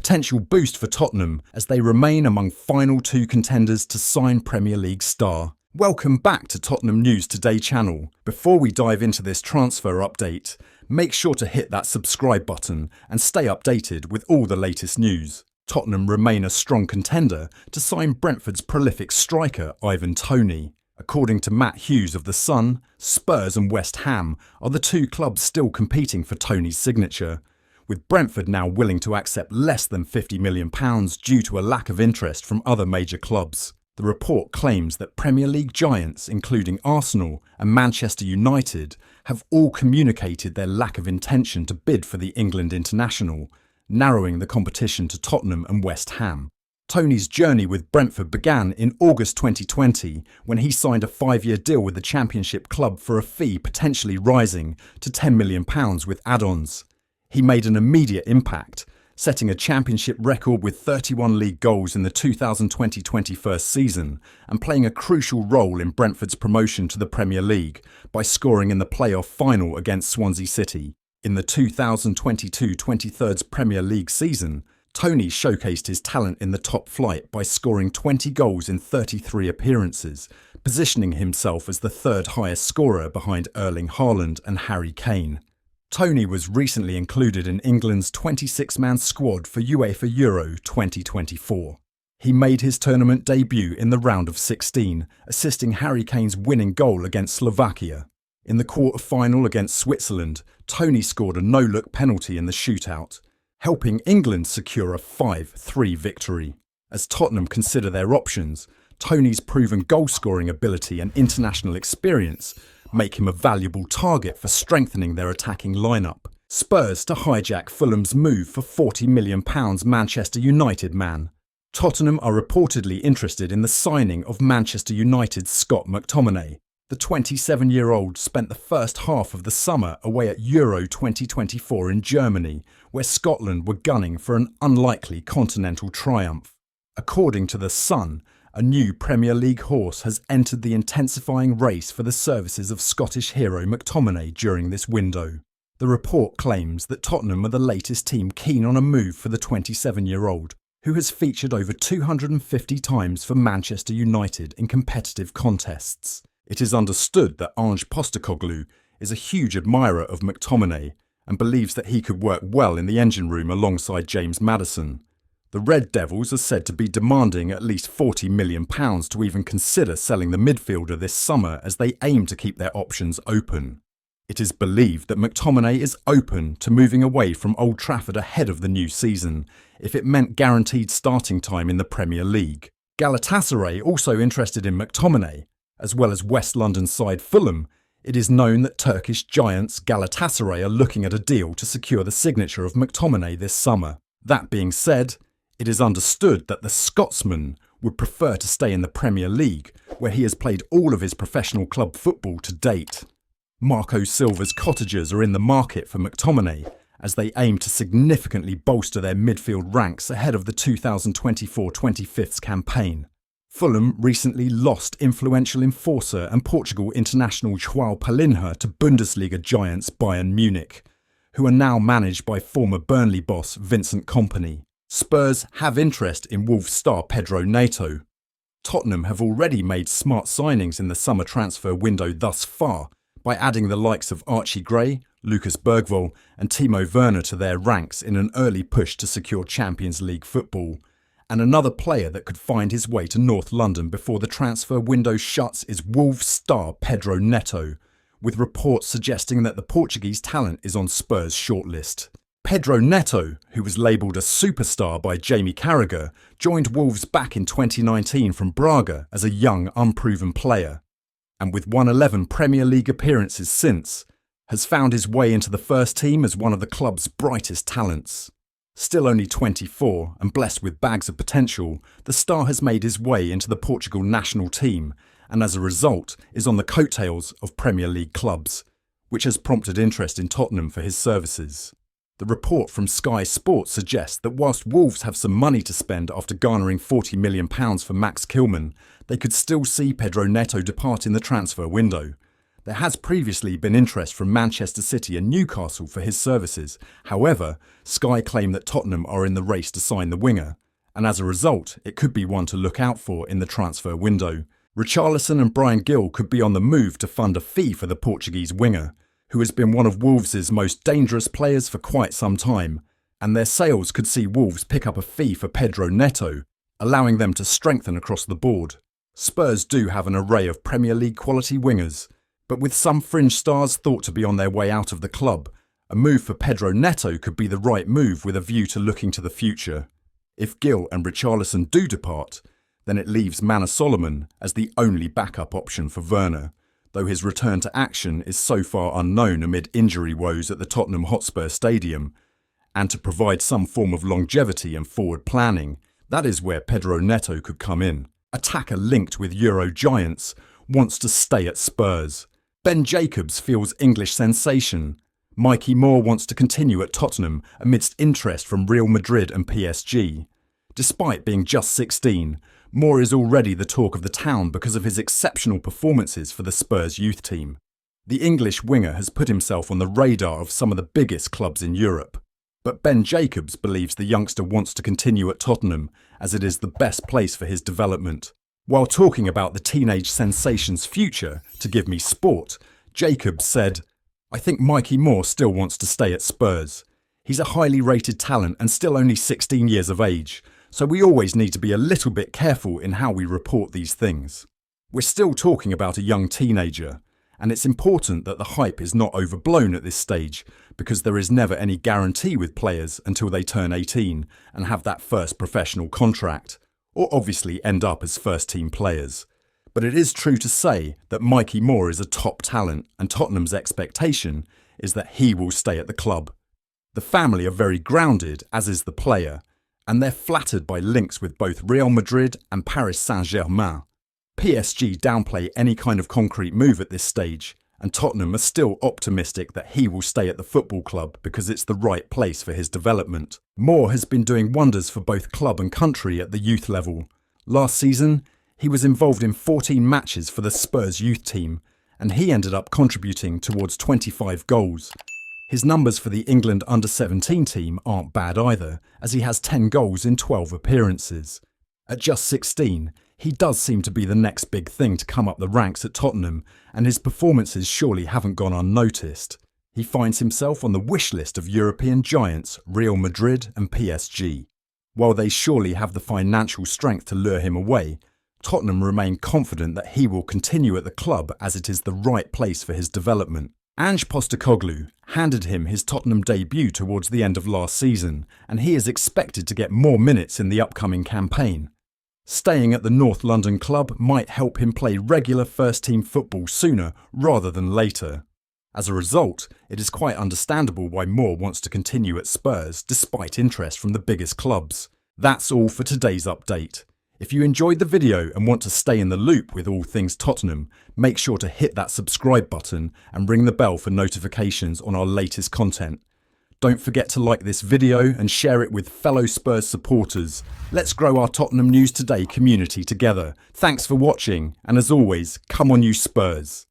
potential boost for Tottenham as they remain among final two contenders to sign Premier League star. Welcome back to Tottenham News Today channel. Before we dive into this transfer update, make sure to hit that subscribe button and stay updated with all the latest news. Tottenham remain a strong contender to sign Brentford's prolific striker Ivan Toney. According to Matt Hughes of The Sun, Spurs and West Ham are the two clubs still competing for Toney's signature, with Brentford now willing to accept less than £50 million due to a lack of interest from other major clubs. The report claims that Premier League giants, including Arsenal and Manchester United, have all communicated their lack of intention to bid for the England international, narrowing the competition to Tottenham and West Ham. Toney's journey with Brentford began in August 2020 when he signed a 5-year deal with the Championship club for a fee potentially rising to £10 million with add-ons. He made an immediate impact, setting a Championship record with 31 league goals in the 2020-21 season and playing a crucial role in Brentford's promotion to the Premier League by scoring in the playoff final against Swansea City. In the 2022-23 Premier League season, Toney showcased his talent in the top flight by scoring 20 goals in 33 appearances, positioning himself as the third highest scorer behind Erling Haaland and Harry Kane. Toney was recently included in England's 26-man squad for UEFA Euro 2024. He made his tournament debut in the round of 16, assisting Harry Kane's winning goal against Slovakia. In the quarter-final against Switzerland, Toney scored a no-look penalty in the shootout, helping England secure a 5-3 victory. As Tottenham consider their options, Toney's proven goal-scoring ability and international experience make him a valuable target for strengthening their attacking lineup. Spurs to hijack Fulham's move for £40 million Manchester United man. Tottenham are reportedly interested in the signing of Manchester United's Scott McTominay. The 27-year-old spent the first half of the summer away at Euro 2024 in Germany, where Scotland were gunning for an unlikely continental triumph. According to The Sun, a new Premier League horse has entered the intensifying race for the services of Scottish hero McTominay during this window. The report claims that Tottenham are the latest team keen on a move for the 27-year-old, who has featured over 250 times for Manchester United in competitive contests. It is understood that Ange Postecoglou is a huge admirer of McTominay and believes that he could work well in the engine room alongside James Maddison. The Red Devils are said to be demanding at least £40 million to even consider selling the midfielder this summer as they aim to keep their options open. It is believed that McTominay is open to moving away from Old Trafford ahead of the new season if it meant guaranteed starting time in the Premier League. Galatasaray also interested in McTominay, as well as West London side Fulham. It is known that Turkish giants Galatasaray are looking at a deal to secure the signature of McTominay this summer. That being said, it is understood that the Scotsman would prefer to stay in the Premier League, where he has played all of his professional club football to date. Marco Silva's Cottagers are in the market for McTominay, as they aim to significantly bolster their midfield ranks ahead of the 2024-25 campaign. Fulham recently lost influential enforcer and Portugal international João Palhinha to Bundesliga giants Bayern Munich, who are now managed by former Burnley boss Vincent Kompany. Spurs have interest in Wolves star Pedro Neto. Tottenham have already made smart signings in the summer transfer window thus far by adding the likes of Archie Gray, Lucas Bergvall and Timo Werner to their ranks in an early push to secure Champions League football. And another player that could find his way to North London before the transfer window shuts is Wolves star Pedro Neto, with reports suggesting that the Portuguese talent is on Spurs' shortlist. Pedro Neto, who was labelled a superstar by Jamie Carragher, joined Wolves back in 2019 from Braga as a young, unproven player, and with 111 Premier League appearances since, has found his way into the first team as one of the club's brightest talents. Still only 24 and blessed with bags of potential, the star has made his way into the Portugal national team and as a result is on the coattails of Premier League clubs, which has prompted interest in Tottenham for his services. The report from Sky Sports suggests that whilst Wolves have some money to spend after garnering £40 million for Max Kilman, they could still see Pedro Neto depart in the transfer window. There has previously been interest from Manchester City and Newcastle for his services. However, Sky claim that Tottenham are in the race to sign the winger, and as a result, it could be one to look out for in the transfer window. Richarlison and Bryan Gill could be on the move to fund a fee for the Portuguese winger, who has been one of Wolves' most dangerous players for quite some time, and their sales could see Wolves pick up a fee for Pedro Neto, allowing them to strengthen across the board. Spurs do have an array of Premier League quality wingers, but with some fringe stars thought to be on their way out of the club, a move for Pedro Neto could be the right move with a view to looking to the future. If Gill and Richarlison do depart, then it leaves Manor Solomon as the only backup option for Werner, though his return to action is so far unknown amid injury woes at the Tottenham Hotspur Stadium. And to provide some form of longevity and forward planning, that is where Pedro Neto could come in. Attacker linked with Euro giants wants to stay at Spurs. Ben Jacobs feels English sensation. Mikey Moore wants to continue at Tottenham amidst interest from Real Madrid and PSG. Despite being just 16, Moore is already the talk of the town because of his exceptional performances for the Spurs youth team. The English winger has put himself on the radar of some of the biggest clubs in Europe. But Ben Jacobs believes the youngster wants to continue at Tottenham as it is the best place for his development. While talking about the teenage sensation's future to Give Me Sport, Jacobs said, "I think Mikey Moore still wants to stay at Spurs. He's a highly rated talent and still only 16 years of age, so we always need to be a little bit careful in how we report these things. We're still talking about a young teenager, and it's important that the hype is not overblown at this stage because there is never any guarantee with players until they turn 18 and have that first professional contract, or obviously end up as first-team players. But it is true to say that Mikey Moore is a top talent and Tottenham's expectation is that he will stay at the club. The family are very grounded, as is the player, and they're flattered by links with both Real Madrid and Paris Saint-Germain. PSG downplay any kind of concrete move at this stage, and Tottenham are still optimistic that he will stay at the football club because it's the right place for his development. Moore has been doing wonders for both club and country at the youth level. Last season, he was involved in 14 matches for the Spurs youth team, and he ended up contributing towards 25 goals. His numbers for the England under-17 team aren't bad either, as he has 10 goals in 12 appearances. At just 16, he does seem to be the next big thing to come up the ranks at Tottenham, and his performances surely haven't gone unnoticed. He finds himself on the wish list of European giants Real Madrid and PSG. While they surely have the financial strength to lure him away, Tottenham remain confident that he will continue at the club as it is the right place for his development. Ange Postecoglou handed him his Tottenham debut towards the end of last season, and he is expected to get more minutes in the upcoming campaign. Staying at the North London club might help him play regular first-team football sooner rather than later. As a result, it is quite understandable why Moore wants to continue at Spurs despite interest from the biggest clubs. That's all for today's update. If you enjoyed the video and want to stay in the loop with all things Tottenham, make sure to hit that subscribe button and ring the bell for notifications on our latest content. Don't forget to like this video and share it with fellow Spurs supporters. Let's grow our Tottenham News Today community together. Thanks for watching, and as always, come on you Spurs.